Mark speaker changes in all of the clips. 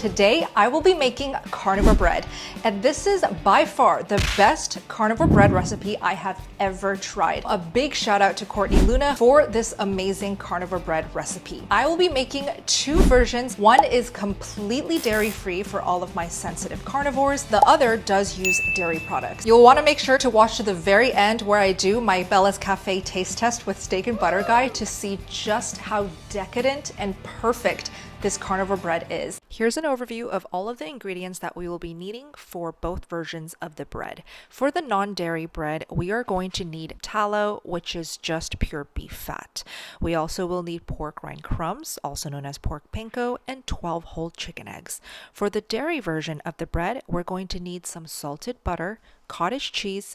Speaker 1: Today, I will be making carnivore bread, and this is by far the best carnivore bread recipe I have ever tried. A big shout out to Courtney Luna for this amazing carnivore bread recipe. I will be making two versions. One is completely dairy-free for all of my sensitive carnivores. The other does use dairy products. You'll want to make sure to watch to the very end where I do my Bella's Cafe taste test with steak and butter guy to see just how decadent and perfect this carnivore bread is. Here's an overview of all of the ingredients that we will be needing for both versions of the bread. For the non-dairy bread, we are going to need tallow, which is just pure beef fat. We also will need pork rind crumbs, also known as pork panko, and 12 whole chicken eggs. For the dairy version of the bread, we're going to need some salted butter, cottage cheese,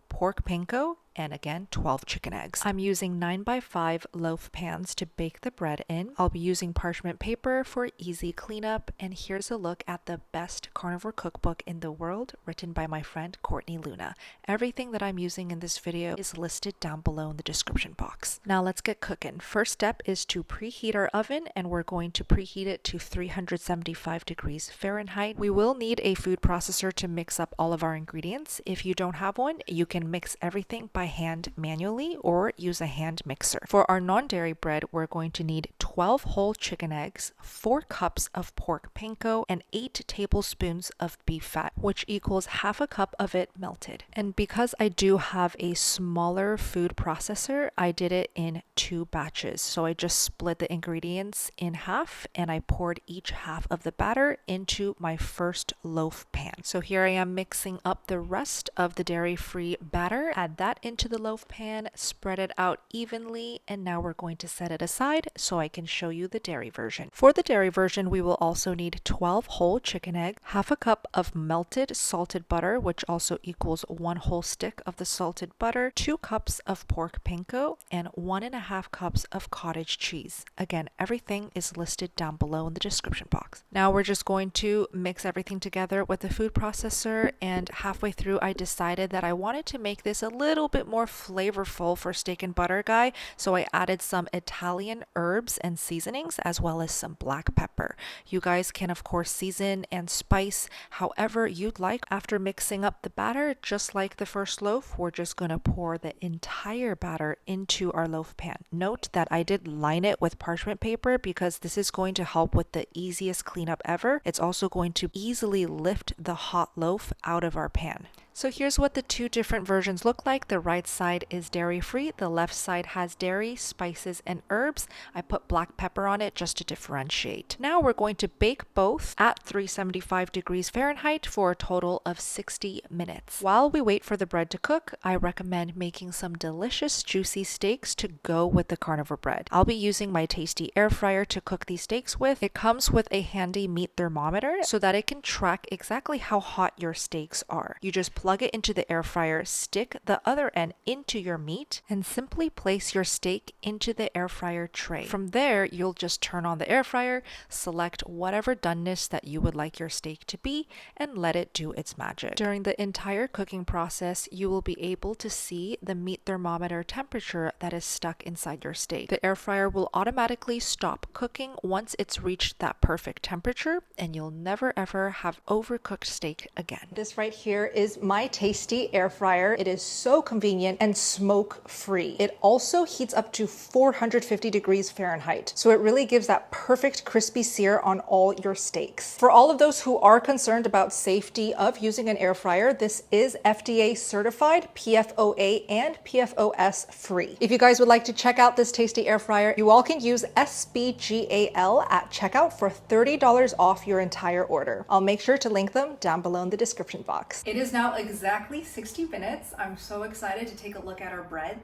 Speaker 1: pork panko, and again 12 chicken eggs. I'm using 9x5 loaf pans to bake the bread in. I'll be using parchment paper for easy cleanup, and here's a look at the best carnivore cookbook in the world written by my friend Courtney Luna. Everything that I'm using in this video is listed down below in the description box. Now let's get cooking. First step is to preheat our oven, and we're going to preheat it to 375 degrees Fahrenheit. We will need a food processor to mix up all of our ingredients. If you don't have one, you can mix everything by hand manually or use a hand mixer. For our non-dairy bread, we're going to need 12 whole chicken eggs, 4 cups of pork panko, and 8 tablespoons of beef fat, which equals half a cup of it melted. And because I do have a smaller food processor, I did it in 2 batches. So I just split the ingredients in half and I poured each half of the batter into my first loaf pan. So here I am mixing up the rest of the dairy-free batter. Add that into the loaf pan, spread it out evenly, and now we're going to set it aside so I can show you the dairy version. For the dairy version, we will also need 12 whole chicken eggs, half a cup of melted salted butter, which also equals 1 whole stick of the salted butter, 2 cups of pork panko, and 1.5 cups of cottage cheese. Again, everything is listed down below in the description box. Now we're just going to mix everything together with the food processor, and halfway through I decided that I wanted to make this a little bit more flavorful for steak and butter guy, so I added some Italian herbs and seasonings as well as some black pepper. You guys can of course season and spice however you'd like. After mixing up the batter, just like the first loaf, we're just going to pour the entire batter into our loaf pan. Note that I did line it with parchment paper because this is going to help with the easiest cleanup ever. It's also going to easily lift the hot loaf out of our pan. So here's what the two different versions look like. The right side is dairy-free. The left side has dairy, spices, and herbs. I put black pepper on it just to differentiate. Now we're going to bake both at 375 degrees Fahrenheit for a total of 60 minutes. While we wait for the bread to cook, I recommend making some delicious juicy steaks to go with the carnivore bread. I'll be using my tasty air fryer to cook these steaks with. It comes with a handy meat thermometer so that it can track exactly how hot your steaks are. You just plug it into the air fryer, stick the other end into your meat, and simply place your steak into the air fryer tray. From there, you'll just turn on the air fryer, select whatever doneness that you would like your steak to be, and let it do its magic. During the entire cooking process, you will be able to see the meat thermometer temperature that is stuck inside your steak. The air fryer will automatically stop cooking once it's reached that perfect temperature, and you'll never ever have overcooked steak again. This right here is my tasty air fryer. It is so convenient and smoke free. It also heats up to 450 degrees Fahrenheit. So it really gives that perfect crispy sear on all your steaks. For all of those who are concerned about safety of using an air fryer, this is FDA certified, PFOA and PFOS free. If you guys would like to check out this tasty air fryer, you all can use SBGAL at checkout for $30 off your entire order. I'll make sure to link them down below in the description box. It is now exactly 60 minutes. I'm so excited to take a look at our bread.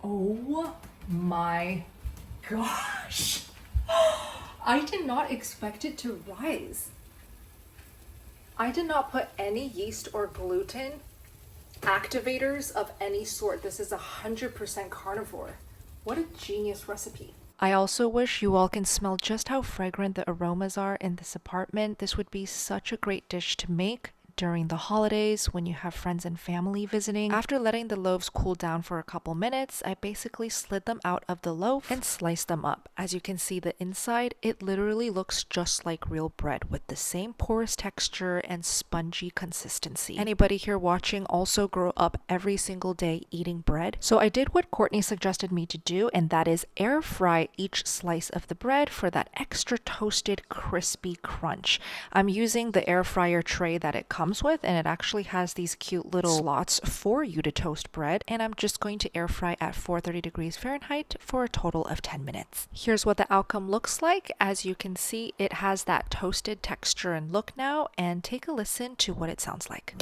Speaker 1: Oh my gosh. I did not expect it to rise. I did not put any yeast or gluten activators of any sort. This is 100% carnivore. What a genius recipe. I also wish you all can smell just how fragrant the aromas are in this apartment. This would be such a great dish to make during the holidays when you have friends and family visiting. After letting the loaves cool down for a couple minutes, I basically slid them out of the loaf and sliced them up. As you can see the inside, it literally looks just like real bread with the same porous texture and spongy consistency. Anybody here watching also grow up every single day eating bread? So I did what Courtney suggested me to do, and that is air fry each slice of the bread for that extra toasted crispy crunch. I'm using the air fryer tray that it comes with, and it actually has these cute little slots for you to toast bread, and I'm just going to air fry at 430 degrees Fahrenheit for a total of 10 minutes. Here's what the outcome looks like. As you can see, it has that toasted texture and look now, and take a listen to what it sounds like.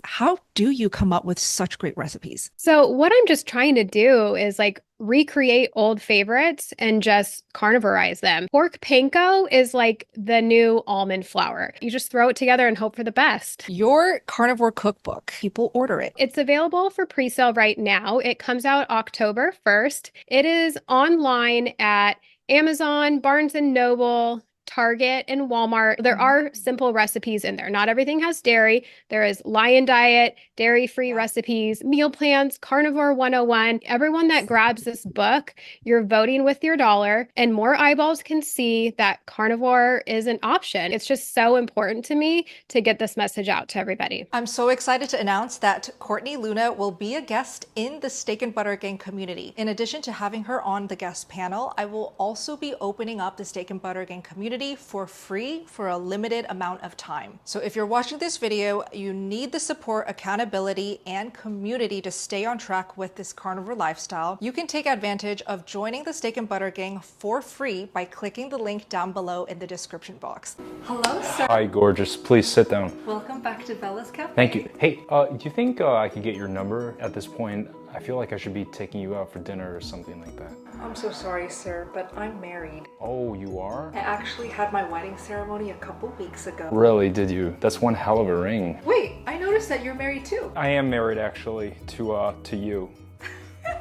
Speaker 1: How do you come up with such great recipes?
Speaker 2: So what I'm just trying to do is like recreate old favorites and just carnivorize them. Pork panko is like the new almond flour. You just throw it together and hope for the best.
Speaker 1: Your carnivore cookbook, people order it.
Speaker 2: It's available for pre-sale right now. It comes out October 1st. It is online at Amazon, Barnes & Noble, Target, and Walmart. There are simple recipes in there. Not everything has dairy. There is Lion Diet, dairy-free recipes, meal plans, Carnivore 101. Everyone that grabs this book, you're voting with your dollar, and more eyeballs can see that carnivore is an option. It's just so important to me to get this message out to everybody.
Speaker 1: I'm so excited to announce that Courtney Luna will be a guest in the Steak and Butter Gang community. In addition to having her on the guest panel, I will also be opening up the Steak and Butter Gang community for free for a limited amount of time. So if you're watching this video, you need the support, accountability, and community to stay on track with this carnivore lifestyle. You can take advantage of joining the Steak and Butter Gang for free by clicking the link down below in the description box. Hello, sir.
Speaker 3: Hi, gorgeous. Please sit down.
Speaker 1: Welcome back to Bella's Cafe.
Speaker 3: Thank you. Hey, do you think I could get your number at this point? I feel like I should be taking you out for dinner or something like that.
Speaker 1: I'm so sorry, sir, but I'm married.
Speaker 3: Oh, you are?
Speaker 1: I actually had my wedding ceremony a couple weeks ago.
Speaker 3: Really, did you? That's one hell of a ring.
Speaker 1: Wait, I noticed that you're married too.
Speaker 3: I am married, actually, to you.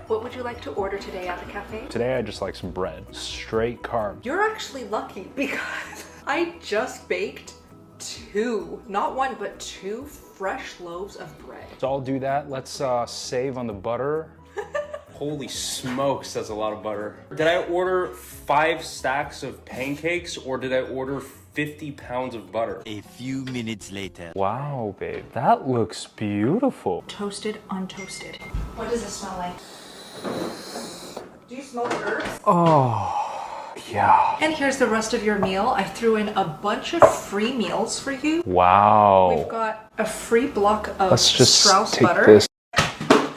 Speaker 1: What would you like to order today at the cafe?
Speaker 3: Today I just like some bread. Straight carb.
Speaker 1: You're actually lucky because I just baked not one, but two fresh loaves of bread.
Speaker 3: So I'll do that. Let's save on the butter. Holy smokes, that's a lot of butter. Did I order 5 stacks of pancakes or did I order 50 pounds of butter?
Speaker 4: A few minutes later.
Speaker 3: Wow, babe, that looks beautiful.
Speaker 1: Toasted, untoasted. What does it smell like? Do you smell the herbs?
Speaker 3: Oh. Yeah.
Speaker 1: And here's the rest of your meal. I threw in a bunch of free meals for you.
Speaker 3: Wow.
Speaker 1: We've got a free block of
Speaker 3: Let's just
Speaker 1: Strauss
Speaker 3: take
Speaker 1: butter.
Speaker 3: this.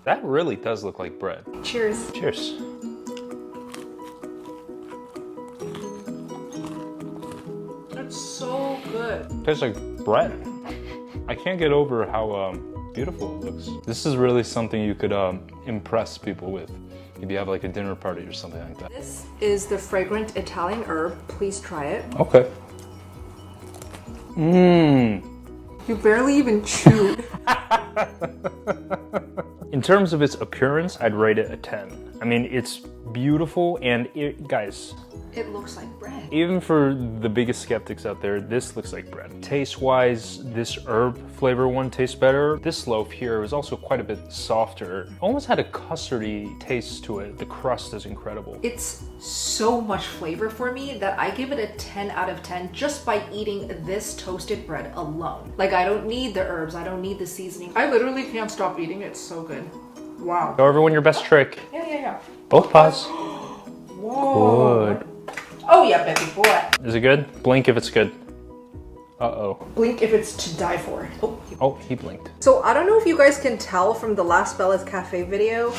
Speaker 3: That really does look like bread.
Speaker 1: Cheers.
Speaker 3: Cheers.
Speaker 1: It's so good.
Speaker 3: Tastes like bread. I can't get over how beautiful it looks. This is really something you could impress people with. Maybe have like a dinner party or something like that.
Speaker 1: This is the fragrant Italian herb. Please try it.
Speaker 3: Okay. Mmm.
Speaker 1: You barely even chewed.
Speaker 3: In terms of its appearance, I'd rate it a 10. I mean, it's beautiful and guys,
Speaker 1: It looks like bread.
Speaker 3: even for the biggest skeptics out there, this looks like bread. Taste-wise, this herb flavor one tastes better. This loaf here is also quite a bit softer. Almost had a custardy taste to it. The crust is incredible.
Speaker 1: It's so much flavor for me that I give it a 10 out of 10 just by eating this toasted bread alone. Like, I don't need the herbs, I don't need the seasoning. I literally can't stop eating it. It's so good. Wow.
Speaker 3: Show everyone your best trick.
Speaker 1: Yeah.
Speaker 3: Both paws.
Speaker 1: Whoa.
Speaker 3: Good.
Speaker 1: Oh yeah, baby boy.
Speaker 3: Is it good? Blink if it's good. Uh-oh.
Speaker 1: Blink if it's to die for.
Speaker 3: Oh, he blinked.
Speaker 1: So I don't know if you guys can tell from the last Bella's Cafe video,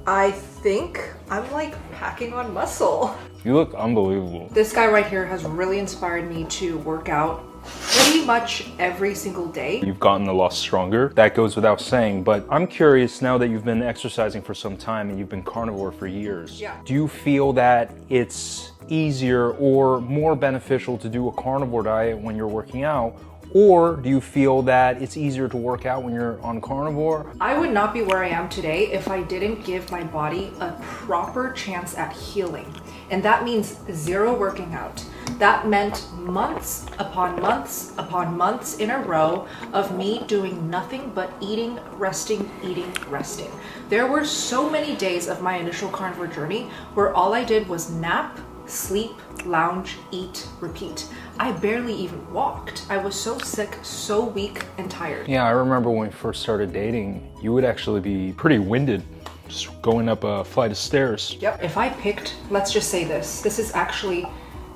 Speaker 1: I think I'm like packing on muscle.
Speaker 3: You look unbelievable.
Speaker 1: This guy right here has really inspired me to work out pretty much every single day.
Speaker 3: You've gotten a lot stronger. That goes without saying, but I'm curious now that you've been exercising for some time and you've been carnivore for years.
Speaker 1: Yeah.
Speaker 3: Do you feel that it's easier or more beneficial to do a carnivore diet when you're working out? Or do you feel that it's easier to work out when you're on carnivore?
Speaker 1: I would not be where I am today if I didn't give my body a proper chance at healing. And that means zero working out, That meant months upon months upon months in a row of me doing nothing but eating, resting, eating, resting. There were so many days of my initial carnivore journey where all I did was nap, sleep, lounge, eat, repeat. I barely even walked. I was so sick, so weak and tired.
Speaker 3: Yeah, I remember when we first started dating, you would actually be pretty winded just going up a flight of stairs.
Speaker 1: Yep. If I picked, let's just say this is actually,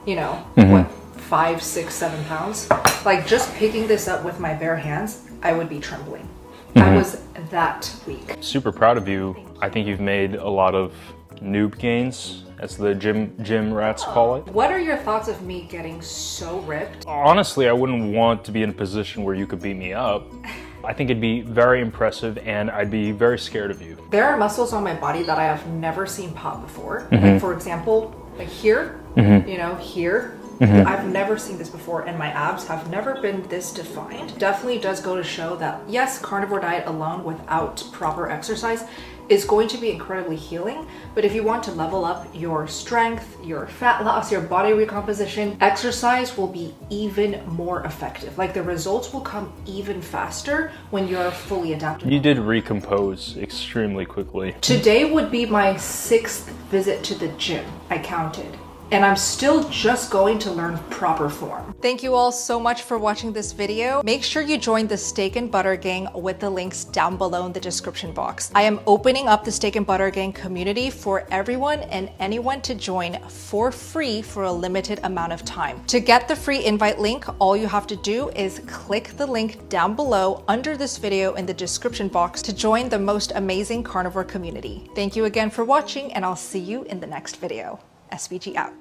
Speaker 1: you know,
Speaker 3: Mm-hmm.
Speaker 1: what, 5, 6, 7 pounds. Like just picking this up with my bare hands, I would be trembling.
Speaker 3: Mm-hmm.
Speaker 1: I was that weak.
Speaker 3: Super proud of you. I think you've made a lot of noob gains, as the gym rats call it.
Speaker 1: What are your thoughts of me getting so ripped?
Speaker 3: Honestly, I wouldn't want to be in a position where you could beat me up. I think it'd be very impressive and I'd be very scared of you.
Speaker 1: There are muscles on my body that I have never seen pop before.
Speaker 3: Mm-hmm.
Speaker 1: Like for example, like here, you know, here.
Speaker 3: Mm-hmm.
Speaker 1: I've never seen this before and my abs have never been this defined. Definitely does go to show that yes, carnivore diet alone without proper exercise is going to be incredibly healing. But if you want to level up your strength, your fat loss, your body recomposition, exercise will be even more effective. Like the results will come even faster when you're fully adapted.
Speaker 3: You did recompose extremely quickly.
Speaker 1: Today would be my 6th visit to the gym, I counted. And I'm still just going to learn proper form. Thank you all so much for watching this video. Make sure you join the Steak and Butter Gang with the links down below in the description box. I am opening up the Steak and Butter Gang community for everyone and anyone to join for free for a limited amount of time. To get the free invite link, all you have to do is click the link down below under this video in the description box to join the most amazing carnivore community. Thank you again for watching and I'll see you in the next video. SVG out.